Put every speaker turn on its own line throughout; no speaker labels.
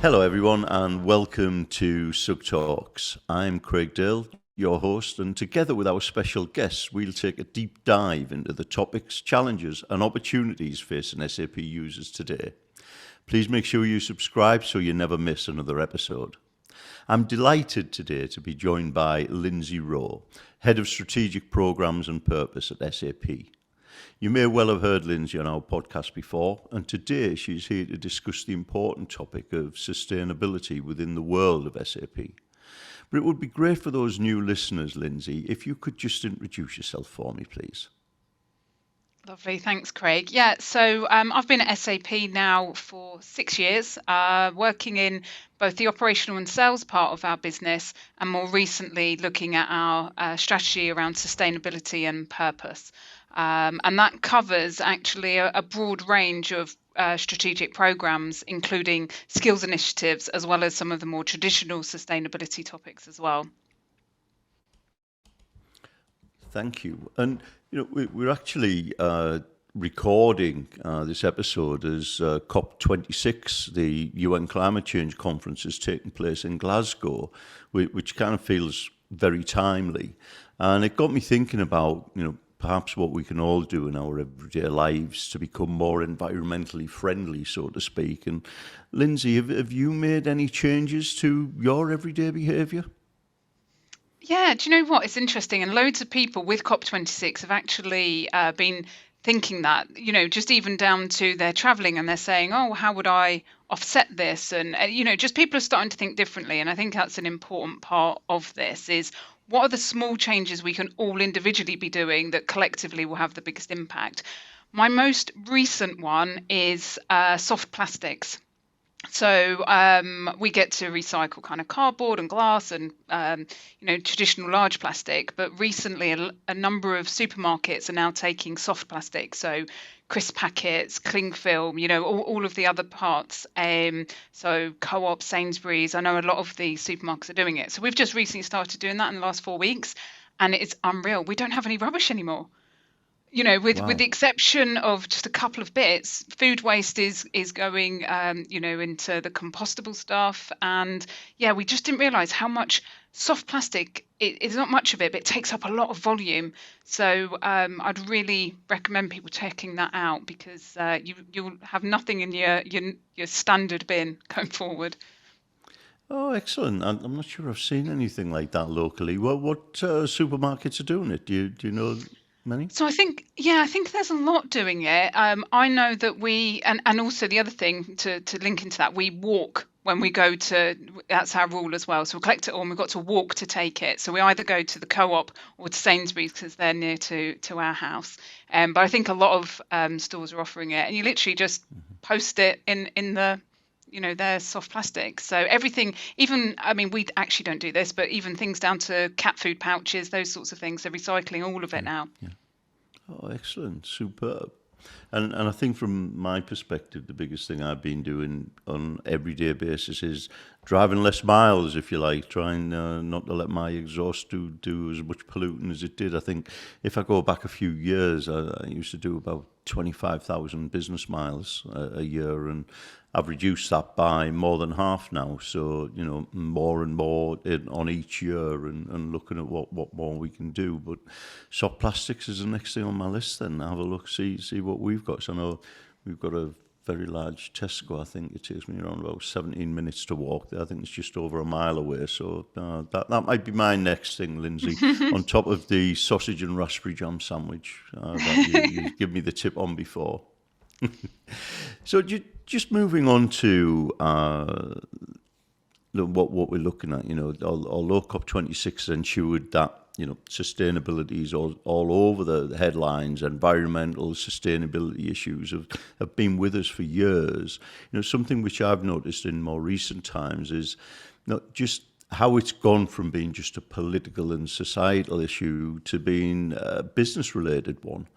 Hello, everyone, and welcome to SUGTalks. I'm Craig Dale, your host, and together with our special guests, we'll take a deep dive into the topics, challenges, and opportunities facing SAP users today. Please make sure you subscribe so you never miss another episode. I'm delighted today to be joined by Lindsey Rowe, Head of Strategic Programs and Purpose at SAP. You may well have heard Lindsey on our podcast before, and today she's here to discuss the important topic of sustainability within the world of SAP. But it would be great for those new listeners, Lindsey, if you could just introduce yourself for me, please.
Lovely, thanks, Craig. Yeah, so I've been at SAP now for 6 years, working in both the operational and sales part of our business, and more recently looking at our strategy around sustainability and purpose. And that covers actually a broad range of strategic programs, including skills initiatives, as well as some of the more traditional sustainability topics as well.
Thank you. And we're actually recording this episode as COP26, the UN Climate Change Conference, is taking place in Glasgow, which kind of feels very timely. And it got me thinking about, perhaps what we can all do in our everyday lives to become more environmentally friendly, so to speak. And Lindsey, have you made any changes to your everyday behaviour?
Yeah, do you know what? It's interesting. And loads of people with COP26 have actually been thinking that, just even down to their traveling, and they're saying, oh, how would I offset this? And, just people are starting to think differently. And I think that's an important part of this is what are the small changes we can all individually be doing that collectively will have the biggest impact? My most recent one is soft plastics. So we get to recycle kind of cardboard and glass and traditional large plastic. But recently, a number of supermarkets are now taking soft plastic, so crisp packets, cling film, all of the other parts. So Co-op, Sainsbury's, I know a lot of the supermarkets are doing it. So we've just recently started doing that in the last 4 weeks, and it's unreal. We don't have any rubbish anymore. With the exception of just a couple of bits, food waste is going, into the compostable stuff. And yeah, we just didn't realise how much soft plastic, it's not much of it, but it takes up a lot of volume. So I'd really recommend people checking that out because you'll have nothing in your standard bin going forward.
Oh, excellent. I'm not sure I've seen anything like that locally. What supermarkets are doing it? Do you know many?
So I think there's a lot doing it. I know that and also the other thing to link into that, we walk when we go to, that's our rule as well. So we'll collect it all and we've got to walk to take it. So we either go to the Co-op or to Sainsbury's because they're near to our house. But I think a lot of stores are offering it, and you literally just post it in the their soft plastic. So everything, even, we actually don't do this, but even things down to cat food pouches, those sorts of things, they're recycling all of it now.
Yeah. Oh, excellent. Superb. And I think from my perspective, the biggest thing I've been doing on everyday basis is driving less miles, if you like, trying not to let my exhaust do as much polluting as it did. I think if I go back a few years, I used to do about 25,000 business miles a year, and I've reduced that by more than half now. So, more and more on each year and looking at what more we can do. But soft plastics is the next thing on my list then. Have a look, see what we've got. So I know we've got a very large Tesco. I think it takes me around about 17 minutes to walk there. I think it's just over a mile away. So that might be my next thing, Lindsey, on top of the sausage and raspberry jam sandwich that you give me the tip on before. So just moving on to what we're looking at, although COP26 has ensured that sustainability is all over the headlines, environmental sustainability issues have been with us for years. Something which I've noticed in more recent times is not just how it's gone from being just a political and societal issue to being a business-related one.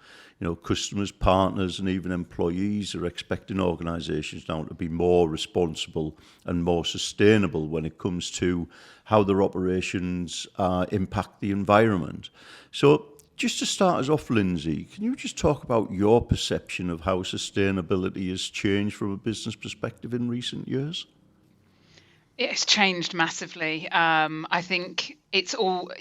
Customers, partners, and even employees are expecting organisations now to be more responsible and more sustainable when it comes to how their operations impact the environment. So just to start us off, Lindsey, can you just talk about your perception of how sustainability has changed from a business perspective in recent years?
It's changed massively. I think it's all,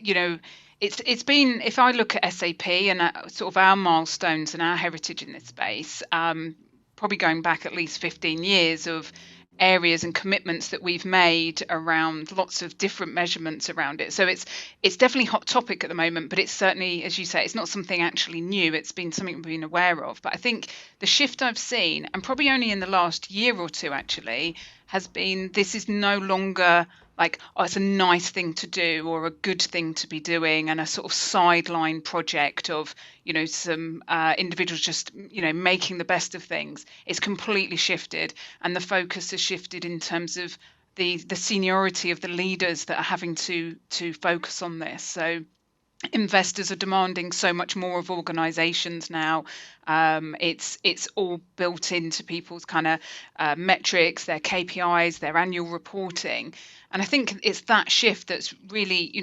it's been, if I look at SAP and sort of our milestones and our heritage in this space, probably going back at least 15 years of areas and commitments that we've made around lots of different measurements around it. So it's definitely hot topic at the moment, but it's certainly, as you say, it's not something actually new. It's been something we've been aware of. But I think the shift I've seen, and probably only in the last year or two actually, has been this is no longer like, oh, it's a nice thing to do or a good thing to be doing and a sort of sideline project of, some individuals just, making the best of things. It's completely shifted, and the focus has shifted in terms of the seniority of the leaders that are having to focus on this. So investors are demanding so much more of organizations now. It's all built into people's kind of metrics, their KPIs, their annual reporting. And I think it's that shift that's really,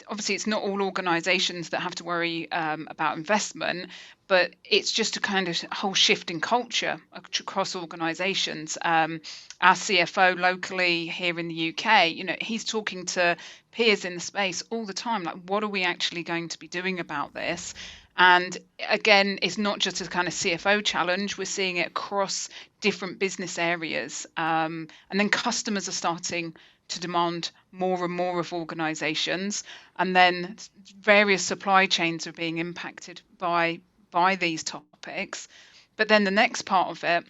obviously it's not all organizations that have to worry about investment, but it's just a kind of whole shift in culture across organizations. Our CFO locally here in the UK, he's talking to peers in the space all the time, like, what are we actually going to be doing about this? And again, it's not just a kind of CFO challenge. We're seeing it across different business areas. And then customers are starting to demand more and more of organizations. And then various supply chains are being impacted by these topics. But then the next part of it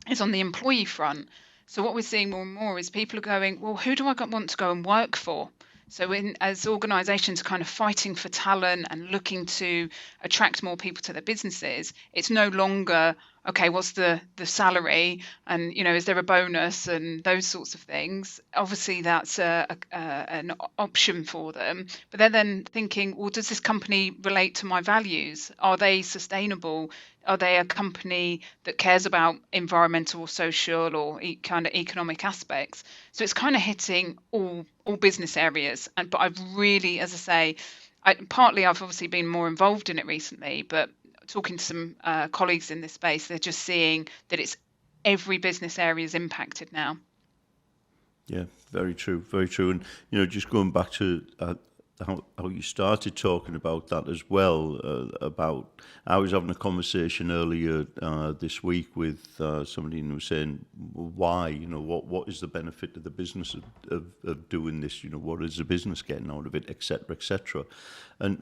is on the employee front. So what we're seeing more and more is people are going, well, who do I want to go and work for? So as organizations are kind of fighting for talent and looking to attract more people to their businesses, it's no longer, okay, what's the salary, and is there a bonus and those sorts of things. Obviously that's an option for them, but they're then thinking, well, does this company relate to my values? Are they sustainable? Are they a company that cares about environmental, social, or kind of economic aspects? So it's kind of hitting all business areas. But I've really, as I say, partly I've obviously been more involved in it recently, but talking to some colleagues in this space, they're just seeing that it's every business area is impacted now.
Yeah, very true, very true. And just going back to how you started talking about that as well. About I was having a conversation earlier this week with somebody who was saying, well, why? What is the benefit to the business of doing this? What is the business getting out of it, etc., etc. And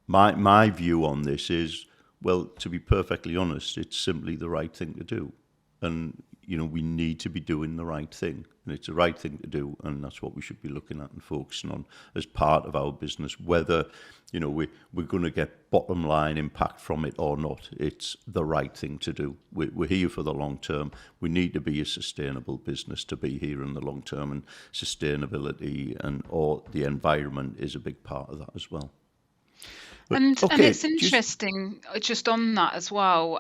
my view on this is, well, to be perfectly honest, it's simply the right thing to do. And we need to be doing the right thing, and it's the right thing to do, and that's what we should be looking at and focusing on as part of our business. Whether we're going to get bottom line impact from it or not, it's the right thing to do. We're here for the long term. We need to be a sustainable business to be here in the long term, and sustainability or the environment is a big part of that as well.
And it's interesting, just on that as well.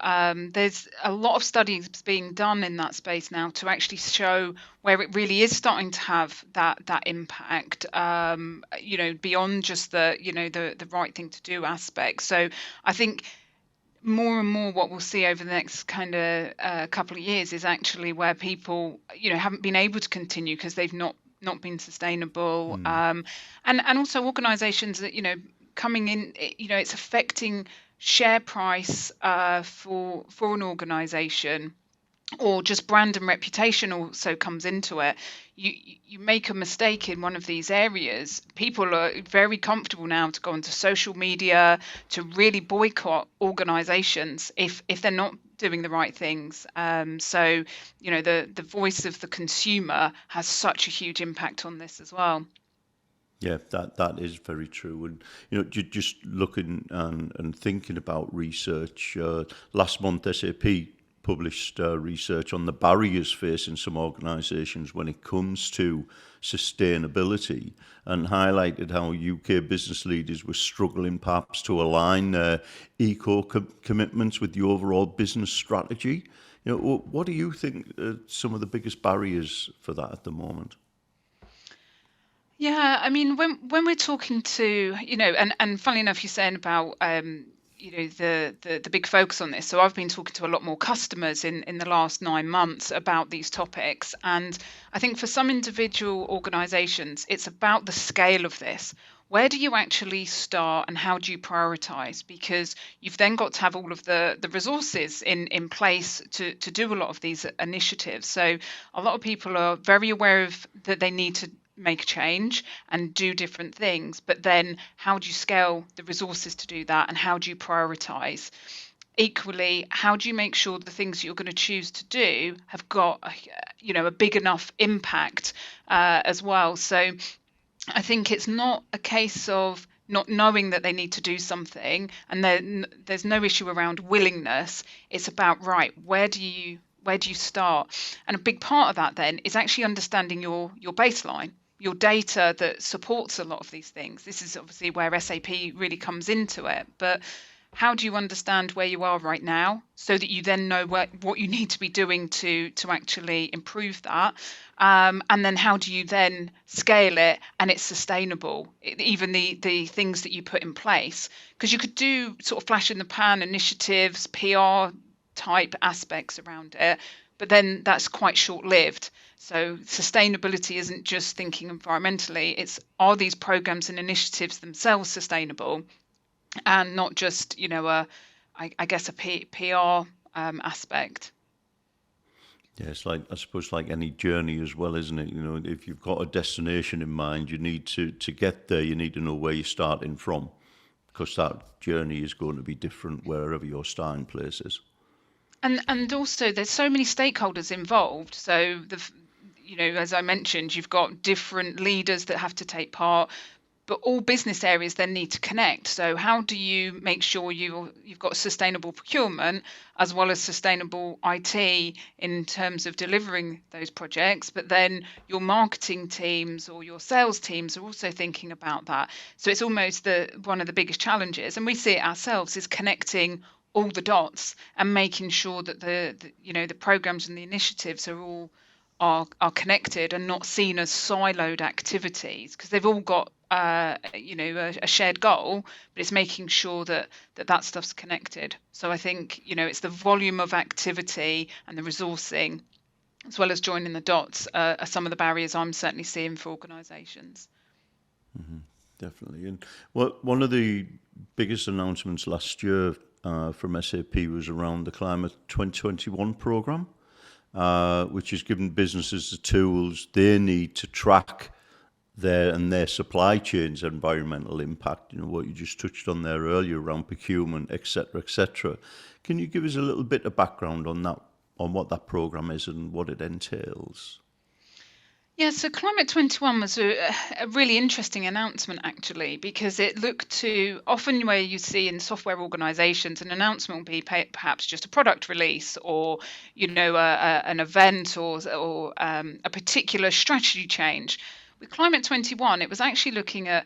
There's a lot of studies being done in that space now to actually show where it really is starting to have that impact. Beyond just the right thing to do aspect. So I think more and more what we'll see over the next kind of couple of years is actually where people haven't been able to continue because they've not been sustainable, and also organisations that coming in, it's affecting share price for an organisation, or just brand and reputation also comes into it. You make a mistake in one of these areas, people are very comfortable now to go onto social media to really boycott organisations if they're not doing the right things. So the voice of the consumer has such a huge impact on this as well.
Yeah, that is very true. And just looking and thinking about research, last month SAP published research on the barriers facing some organisations when it comes to sustainability, and highlighted how UK business leaders were struggling perhaps to align their eco commitments with the overall business strategy. What do you think are some of the biggest barriers for that at the moment?
Yeah, I mean, when we're talking to, and funnily enough, you're saying about, the big focus on this. So I've been talking to a lot more customers in the last 9 months about these topics, and I think for some individual organisations, it's about the scale of this. Where do you actually start, and how do you prioritise? Because you've then got to have all of the resources in place to do a lot of these initiatives. So a lot of people are very aware of that they need to make a change and do different things, but then how do you scale the resources to do that, and how do you prioritize? Equally, how do you make sure the things you're going to choose to do have got a big enough impact as well? So I think it's not a case of not knowing that they need to do something, and then there's no issue around willingness. It's about, right, where do you start? And a big part of that then is actually understanding your baseline, your data that supports a lot of these things. This is obviously where SAP really comes into it. But how do you understand where you are right now, so that you then know what you need to be doing to actually improve that? And then how do you then scale it and it's sustainable, even the things that you put in place? Because you could do sort of flash in the pan initiatives, PR type aspects around it, but then that's quite short-lived. So sustainability isn't just thinking environmentally, it's, are these programs and initiatives themselves sustainable, and not just I guess a PR aspect.
Yeah, it's like, I suppose, like any journey as well, isn't it? If you've got a destination in mind, you need to get there, you need to know where you're starting from, because that journey is going to be different wherever your starting place is.
And also there's so many stakeholders involved. So as I mentioned, you've got different leaders that have to take part, but all business areas then need to connect. So how do you make sure you've got sustainable procurement as well as sustainable IT in terms of delivering those projects, but then your marketing teams or your sales teams are also thinking about that. So it's almost one of the biggest challenges, and we see it ourselves, is connecting all the dots and making sure that the programs and the initiatives are all are connected and not seen as siloed activities, because they've all got a shared goal, but it's making sure that stuff's connected. So I think it's the volume of activity and the resourcing, as well as joining the dots, are some of the barriers I'm certainly seeing for organisations.
Definitely. And one of the biggest announcements last year from SAP was around the Climate 2021 programme, which has given businesses the tools they need to track their supply chain's environmental impact. What you just touched on there earlier around procurement, etc., etc. Can you give us a little bit of background on that, on what that programme is and what it entails?
Yeah, so Climate 21 was a really interesting announcement, actually, because it looked to, often where you see in software organizations, an announcement will be perhaps just a product release, or an event, or a particular strategy change. With Climate 21, it was actually looking at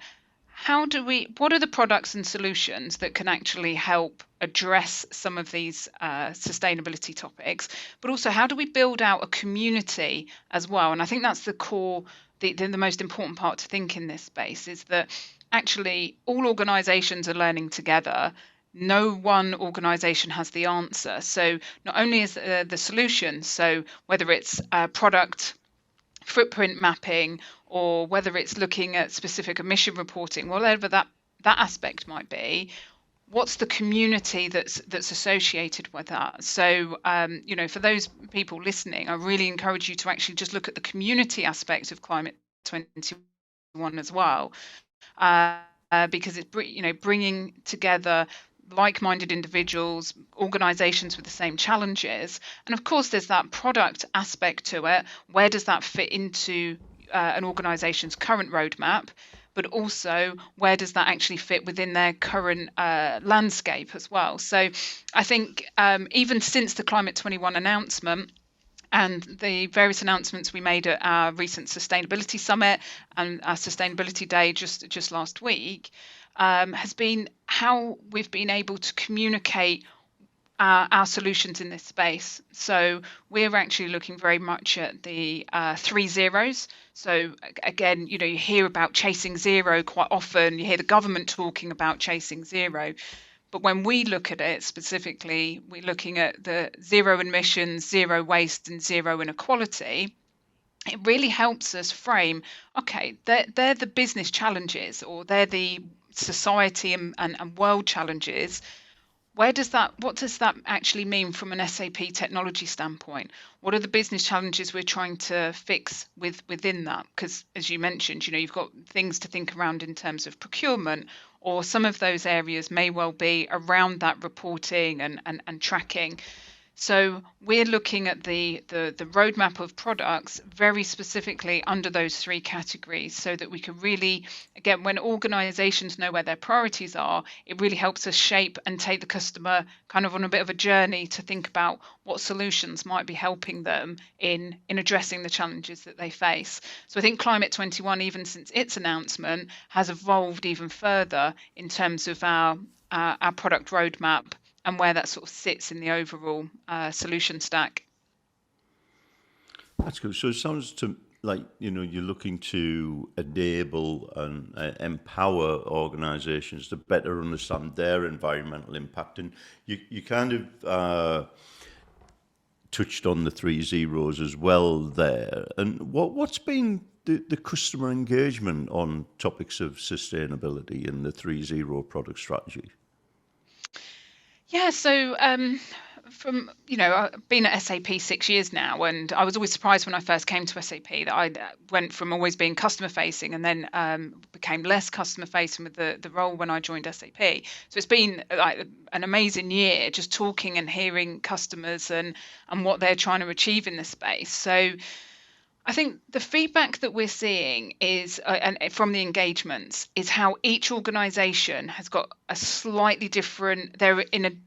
what are the products and solutions that can actually help address some of these sustainability topics, but also how do we build out a community as well? And I think that's the core, the most important part to think in this space, is that actually all organizations are learning together. No one organization has the answer. So not only is the solution, so whether it's product footprint mapping, or whether it's looking at specific emission reporting, whatever that aspect might be, what's the community that's associated with that? So for those people listening, I really encourage you to actually just look at the community aspect of Climate 21 as well, because it's bringing together like-minded individuals, organizations with the same challenges. And of course, there's that product aspect to it. Where does that fit into an organization's current roadmap? But also, where does that actually fit within their current landscape as well? So I think even since the Climate 21 announcement and the various announcements we made at our recent Sustainability Summit and our Sustainability Day just last week, has been how we've been able to communicate our solutions in this space. So we're actually looking very much at the 3 zeros. So again, you hear about chasing zero quite often. You hear the government talking about chasing zero. But when we look at it specifically, we're looking at the zero emissions, zero waste, and zero inequality. It really helps us frame, okay, they're the business challenges, or they're the society and world challenges. What does that actually mean from an SAP technology standpoint? What are the business challenges we're trying to fix within that? Because as you mentioned, you've got things to think around in terms of procurement, or some of those areas may well be around that reporting and tracking. So we're looking at the roadmap of products very specifically under those three categories, so that we can really, again, when organizations know where their priorities are, it really helps us shape and take the customer kind of on a bit of a journey to think about what solutions might be helping them in addressing the challenges that they face. So I think Climate 21, even since its announcement, has evolved even further in terms of our product roadmap and where that sort of sits in the overall solution stack.
That's good. So it sounds to like, you're looking to enable and empower organizations to better understand their environmental impact. And you kind of touched on the 3 zeros as well there. And what's been the customer engagement on topics of sustainability and the 3 zero product strategy?
Yeah, so from I've been at SAP 6 years now, and I was always surprised when I first came to SAP that I went from always being customer facing and then became less customer facing with the role when I joined SAP. So it's been like an amazing year just talking and hearing customers and what they're trying to achieve in this space. So I think the feedback that we're seeing is, and from the engagements, is how each organisation has got a slightly different. They're in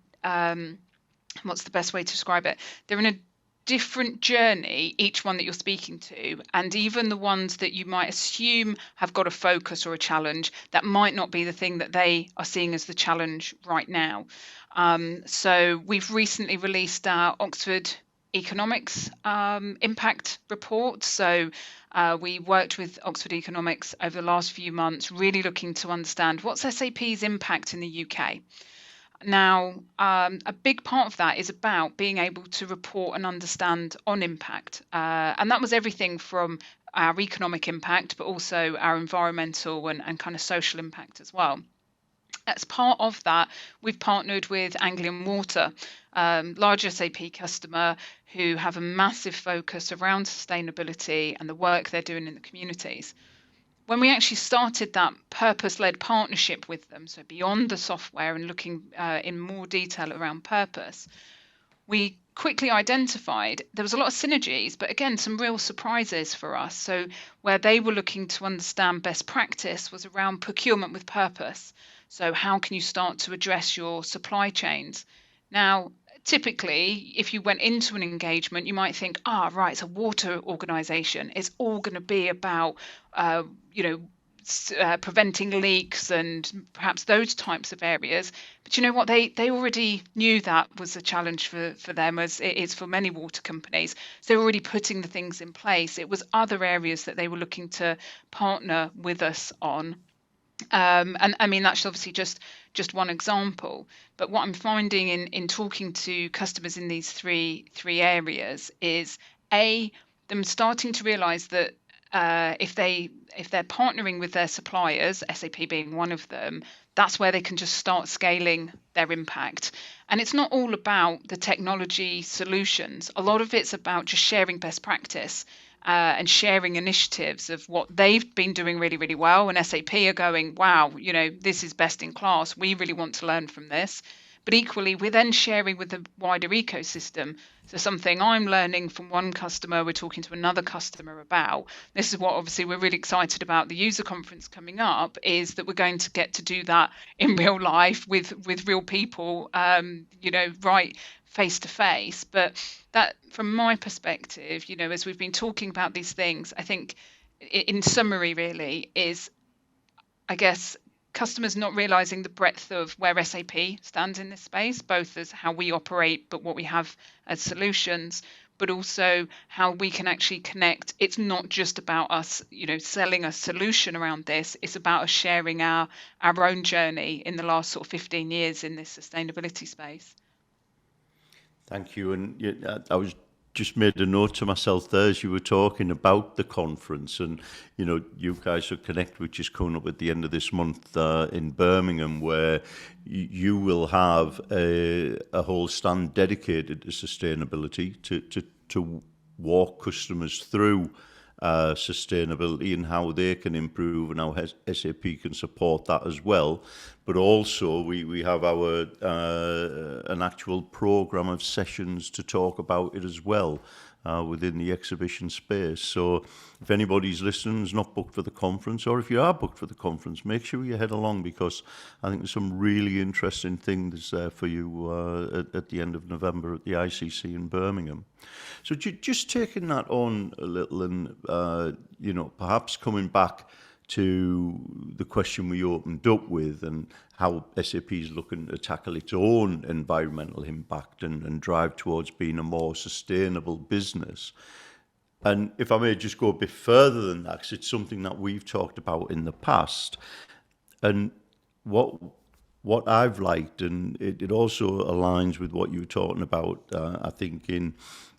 what's the best way to describe it? They're in a different journey, each one that you're speaking to, and even the ones that you might assume have got a focus or a challenge, that might not be the thing that they are seeing as the challenge right now. So we've recently released our Oxford Economics impact report. So we worked with Oxford Economics over the last few months, really looking to understand what's SAP's impact in the UK. Now, a big part of that is about being able to report and understand on impact. And that was everything from our economic impact, but also our environmental and kind of social impact as well. As part of that, we've partnered with Anglian Water, large SAP customer who have a massive focus around sustainability and the work they're doing in the communities. When we actually started that purpose-led partnership with them, so beyond the software and looking in more detail around purpose, we quickly identified there was a lot of synergies, but again, some real surprises for us. So where they were looking to understand best practice was around procurement with purpose. So how can you start to address your supply chains? Now, typically, if you went into an engagement, you might think, right, it's a water organization. It's all going to be about, preventing leaks and perhaps those types of areas. But you know what? They already knew that was a challenge for them, as it is for many water companies. So they're already putting the things in place. It was other areas that they were looking to partner with us on. And I mean, that's obviously just one example. But what I'm finding in talking to customers in these three areas is them starting to realise that if they're partnering with their suppliers, SAP being one of them, that's where they can just start scaling their impact. And it's not all about the technology solutions. A lot of it's about just sharing best practice. And sharing initiatives of what they've been doing really, really well. And SAP are going, wow, this is best in class. We really want to learn from this. But equally, we're then sharing with the wider ecosystem. So something I'm learning from one customer, we're talking to another customer about. This is what obviously we're really excited about the user conference coming up, is that we're going to get to do that in real life with real people, right face to face. But that, from my perspective, as we've been talking about these things, I think in summary really is, I guess, customers not realizing the breadth of where SAP stands in this space, both as how we operate, but what we have as solutions, but also how we can actually connect. It's not just about us, selling a solution around this. It's about us sharing our own journey in the last sort of 15 years in this sustainability space.
Thank you. And I was just made a note to myself there as you were talking about the conference, and you guys are Connect, which is coming up at the end of this month in Birmingham, where you will have a whole stand dedicated to sustainability, to walk customers through sustainability and how they can improve and how SAP can support that as well. But also we have our an actual program of sessions to talk about it as well within the exhibition space. So if anybody's listening is not booked for the conference, or if you are booked for the conference, make sure you head along, because I think there's some really interesting things there for you at the end of November at the ICC in Birmingham. So just taking that on a little, and perhaps coming back to the question we opened up with, and how SAP is looking to tackle its own environmental impact and drive towards being a more sustainable business. And if I may just go a bit further than that, because it's something that we've talked about in the past, and what I've liked, and it also aligns with what you were talking about, I think, in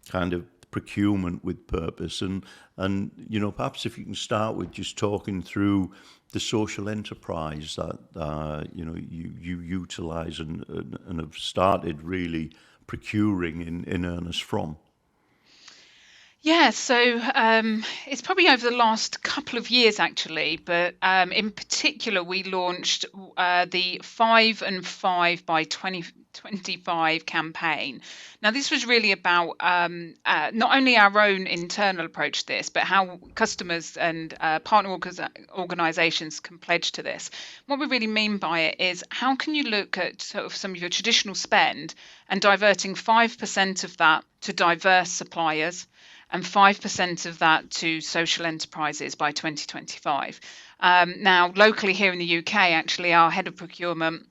kind of procurement with purpose, and perhaps if you can start with just talking through the social enterprise that you utilize and have started really procuring in earnest from.
Yeah, so it's probably over the last couple of years actually, but in particular we launched the 5 and 5 by 2025 campaign. Now this was really about not only our own internal approach to this, but how customers and partner organisations can pledge to this. What we really mean by it is, how can you look at sort of some of your traditional spend and diverting 5% of that to diverse suppliers, and 5% of that to social enterprises by 2025. Now, locally here in the UK, actually, our head of procurement,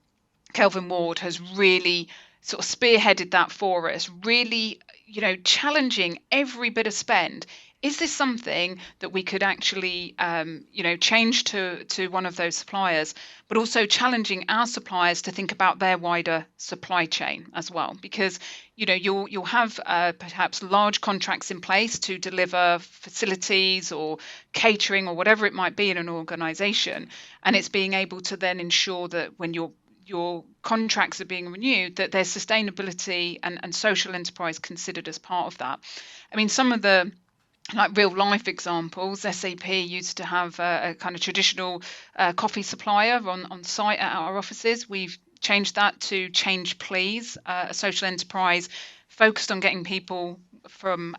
Kelvin Ward, has really sort of spearheaded that for us, really, challenging every bit of spend. Is this something that we could actually, change to one of those suppliers, but also challenging our suppliers to think about their wider supply chain as well? Because, you'll have perhaps large contracts in place to deliver facilities or catering or whatever it might be in an organisation, and it's being able to then ensure that when your contracts are being renewed, that there's sustainability and social enterprise considered as part of that. I mean, some of the real life examples, SAP used to have a kind of traditional coffee supplier on site at our offices. We've changed that to Change Please, a social enterprise focused on getting people from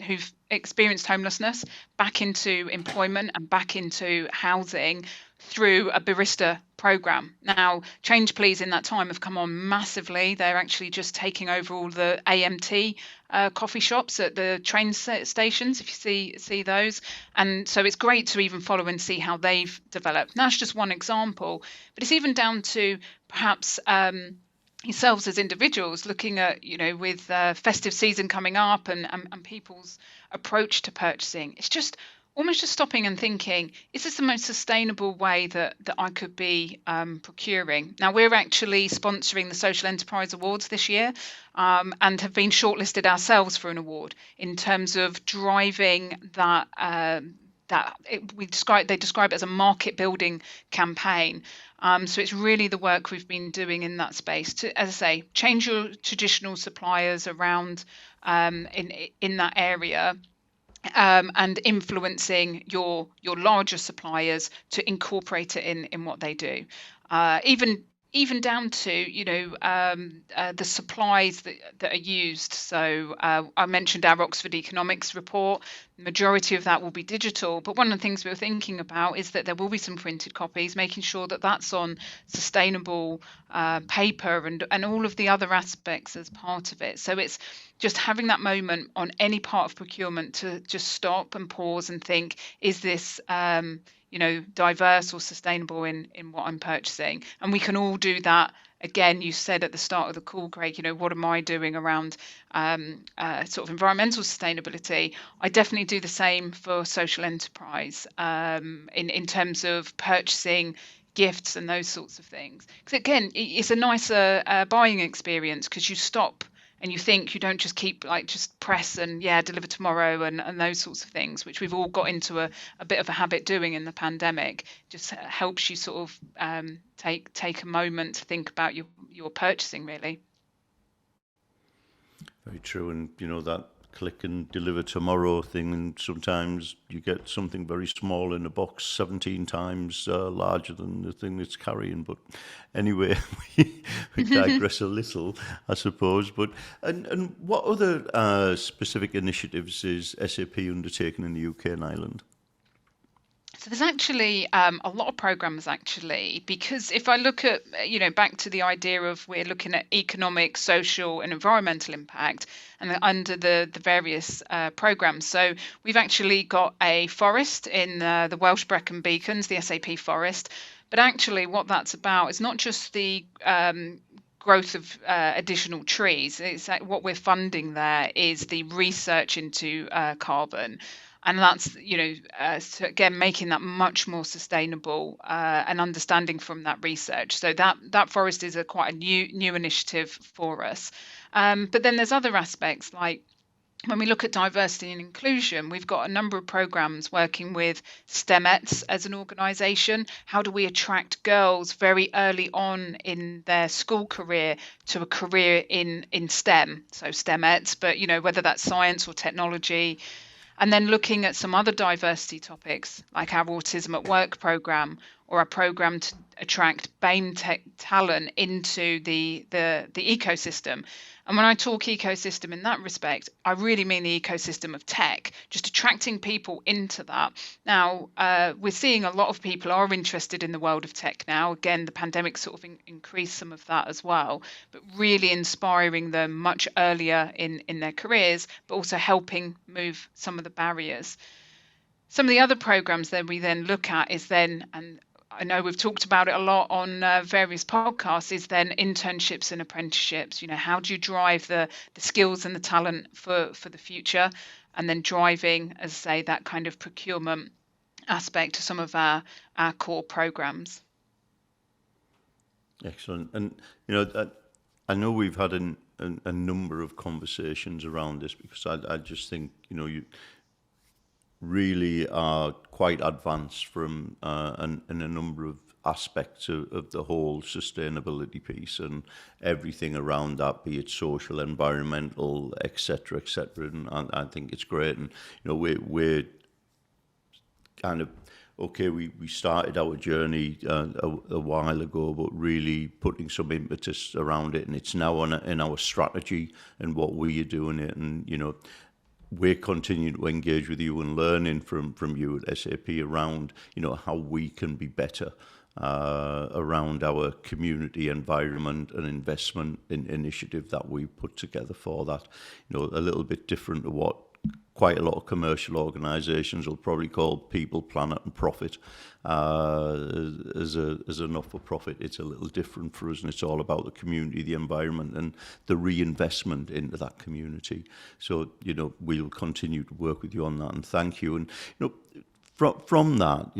who've experienced homelessness back into employment and back into housing through a barista program. Now, Change Please in that time have come on massively. They're actually just taking over all the AMT coffee shops at the train stations, if you see those. And so it's great to even follow and see how they've developed. And that's just one example, but it's even down to perhaps yourselves as individuals looking at, with festive season coming up and people's approach to purchasing. It's just almost just stopping and thinking, is this the most sustainable way that I could be procuring? Now, we're actually sponsoring the Social Enterprise Awards this year, and have been shortlisted ourselves for an award in terms of driving that. They describe it as a market building campaign. So it's really the work we've been doing in that space to, as I say, change your traditional suppliers around in that area. And influencing your larger suppliers to incorporate it in what they do, even down to the supplies that are used. So I mentioned our Oxford Economics report. The majority of that will be digital, but one of the things we were thinking about is that there will be some printed copies, making sure that that's on sustainable paper and all of the other aspects as part of it. So it's just having that moment on any part of procurement to just stop and pause and think, is this diverse or sustainable in what I'm purchasing? And we can all do that again, you said at the start of the call, Craig, what am I doing around sort of environmental sustainability? I definitely do the same for social enterprise in terms of purchasing gifts and those sorts of things. Because again, it's a nicer buying experience because you stop and you think, you don't just keep just press and deliver tomorrow and those sorts of things, which we've all got into a bit of a habit doing in the pandemic. Just helps you sort of take a moment to think about your purchasing, really.
Very true, and that click and deliver tomorrow thing, and sometimes you get something very small in a box 17 times larger than the thing it's carrying. But anyway, we digress a little, I suppose. But and what other specific initiatives is SAP undertaking in the UK and Ireland?
So there's actually a lot of programs actually, because if I look at, back to the idea of we're looking at economic, social and environmental impact and under the various programs. So we've actually got a forest in the Welsh Brecon Beacons, the SAP forest. But actually what that's about is not just the growth of additional trees. It's what we're funding there is the research into carbon. And that's, so again, making that much more sustainable and understanding from that research. So that forest is quite a new initiative for us. But then there's other aspects like when we look at diversity and inclusion, we've got a number of programs working with STEMettes as an organisation. How do we attract girls very early on in their school career to a career in STEM? So STEMettes, but whether that's science or technology. And then looking at some other diversity topics like our Autism at Work program or our program to attract BAME tech talent into the ecosystem. And when I talk ecosystem in that respect, I really mean the ecosystem of tech, just attracting people into that. Now, we're seeing a lot of people are interested in the world of tech now. Again, the pandemic sort of increased some of that as well, but really inspiring them much earlier in their careers, but also helping move some of the barriers. Some of the other programs that we then look at is then, and I know we've talked about it a lot on various podcasts, is then internships and apprenticeships. How do you drive the skills and the talent for the future? And then driving, as I say, that kind of procurement aspect to some of our core programs.
Excellent. And, I know we've had a number of conversations around this because I just think, you really are quite advanced from in a number of aspects of the whole sustainability piece and everything around that, be it social, environmental, etc., etc. And I think it's great. And we're kind of okay. We started our journey a while ago, but really putting some impetus around it, and it's now in our strategy and what we are doing it, and we're continuing to engage with you and learning from you at SAP around, how we can be better around our community environment and investment initiative that we put together for that. A little bit different to what quite a lot of commercial organisations will probably call people, planet and profit. As a not-for-profit, it's a little different for us, and it's all about the community, the environment and the reinvestment into that community. So, we'll continue to work with you on that, and thank you. And, from that,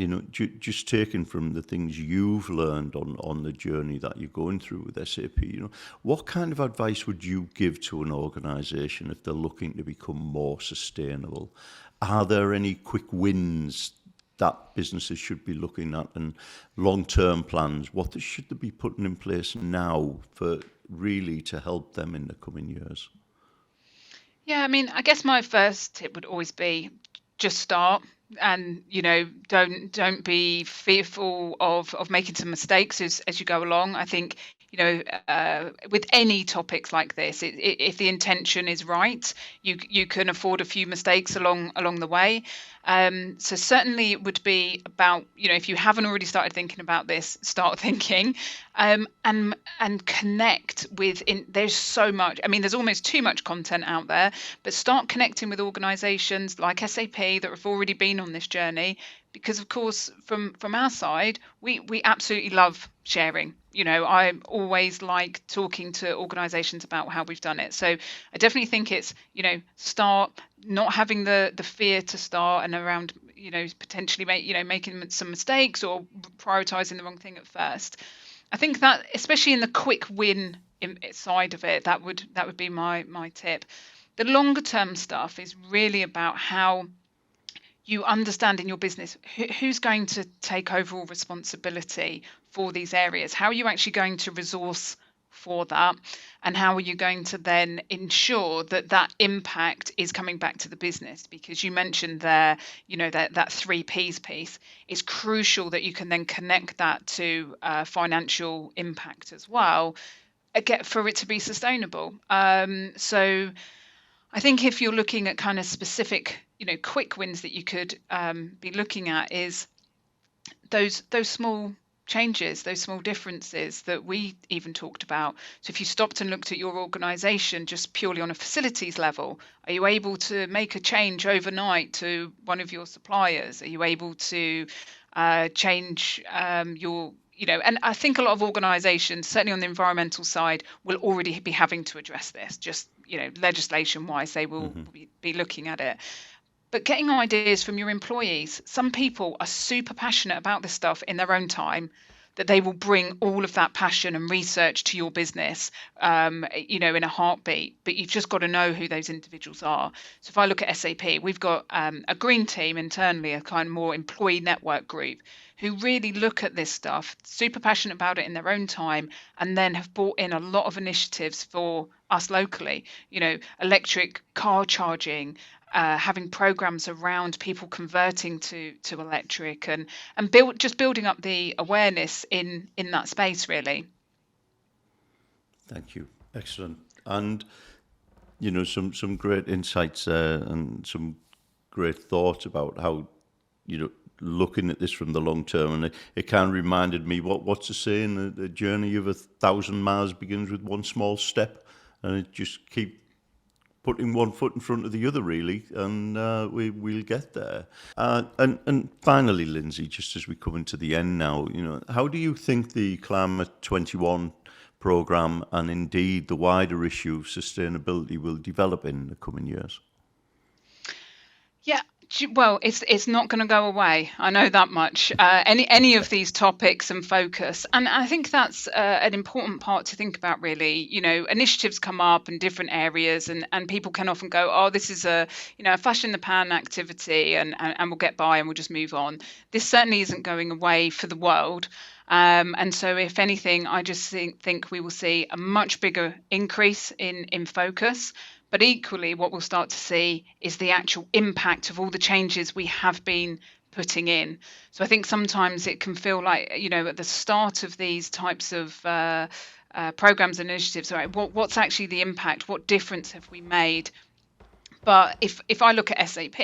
just taking from the things you've learned on the journey that you're going through with SAP, what kind of advice would you give to an organisation if they're looking to become more sustainable? Are there any quick wins that businesses should be looking at, and long-term plans? What should they be putting in place now for really to help them in the coming years?
Yeah, I mean, I guess my first tip would always be just start. And don't be fearful of making some mistakes as you go along. I think with any topics like this, if the intention is right, you can afford a few mistakes along the way. So certainly it would be about, if you haven't already started thinking about this, start thinking, and connect with. There's so much. I mean, there's almost too much content out there, but start connecting with organisations like SAP that have already been on this journey. Because of course, from our side, we absolutely love sharing. I always like talking to organizations about how we've done it. So I definitely think it's, start not having the fear to start, and around, potentially making some mistakes or prioritizing the wrong thing at first. I think that, especially in the quick win side of it, that would be my tip. The longer term stuff is really about how you understand in your business who's going to take overall responsibility for these areas. How are you actually going to resource for that, and how are you going to then ensure that that impact is coming back to the business? Because you mentioned there, that 3Ps piece. It's crucial that you can then connect that to financial impact as well, for it to be sustainable. So I think if you're looking at kind of specific, quick wins that you could be looking at, is those small changes, those small differences that we even talked about. So if you stopped and looked at your organization just purely on a facilities level, are you able to make a change overnight to one of your suppliers? Are you able to change your and I think a lot of organizations, certainly on the environmental side, will already be having to address this. Just, legislation wise, they will be looking at it. But getting ideas from your employees. Some people are super passionate about this stuff in their own time, that they will bring all of that passion and research to your business, in a heartbeat. But you've just got to know who those individuals are. So if I look at SAP, we've got a green team internally, a kind of more employee network group, who really look at this stuff, super passionate about it in their own time, and then have brought in a lot of initiatives for us locally, electric car charging, having programs around people converting to electric, and building up the awareness in that space, really.
Thank you. Excellent. And, some great insights there, and some great thoughts about how, looking at this from the long term. And it kind of reminded me, what's the saying? The journey of 1,000 miles begins with one small step, and it just keep putting one foot in front of the other, really, and we'll get there. And finally, Lindsey, just as we come into the end now, how do you think the Climate 21 programme, and indeed the wider issue of sustainability, will develop in the coming years?
Yeah, well, it's not going to go away. I know that much. Any of these topics and focus, and I think that's an important part to think about. Really, initiatives come up in different areas, and people can often go, "Oh, this is a a flash in the pan activity, and we'll get by and we'll just move on." This certainly isn't going away for the world. And so, if anything, I just think we will see a much bigger increase in focus. But equally, what we'll start to see is the actual impact of all the changes we have been putting in. So I think sometimes it can feel like, at the start of these types of programs and initiatives, right, what's actually the impact? What difference have we made? But if I look at SAP,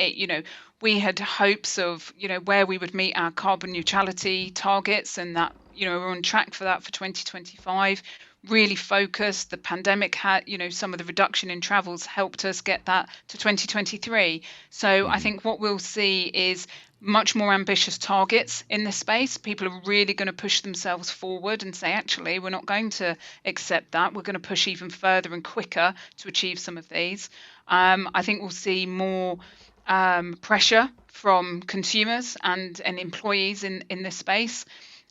we had hopes of, where we would meet our carbon neutrality targets, and that, we're on track for that for 2025. Really focused. The pandemic had, some of the reduction in travels helped us get that to 2023. So I think what we'll see is much more ambitious targets in this space. People are really going to push themselves forward and say, actually, we're not going to accept that. We're going to push even further and quicker to achieve some of these. I think we'll see more pressure from consumers and employees in this space.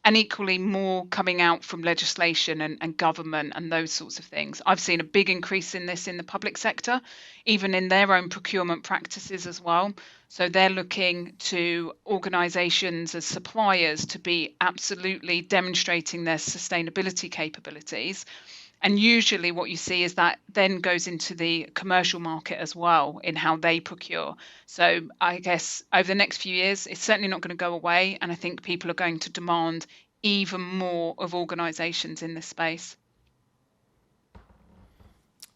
And equally more coming out from legislation and government and those sorts of things. I've seen a big increase in this in the public sector, even in their own procurement practices as well. So they're looking to organisations as suppliers to be absolutely demonstrating their sustainability capabilities. And usually what you see is that then goes into the commercial market as well in how they procure. So I guess over the next few years, it's certainly not going to go away. And I think people are going to demand even more of organisations in this space.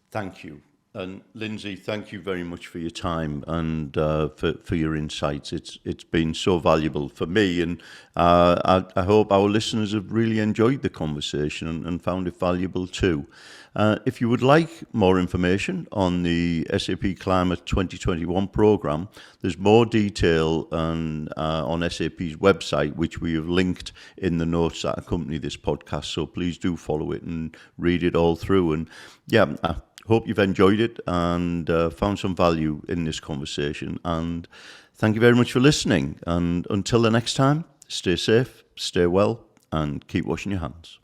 Thank you. And Lindsay, thank you very much for your time and for your insights. It's been so valuable for me, and I hope our listeners have really enjoyed the conversation and found it valuable too. If you would like more information on the SAP Climate 2021 programme, there's more detail on SAP's website, which we have linked in the notes that accompany this podcast. So please do follow it and read it all through. And yeah, hope you've enjoyed it and found some value in this conversation. And thank you very much for listening. And until the next time, stay safe, stay well, and keep washing your hands.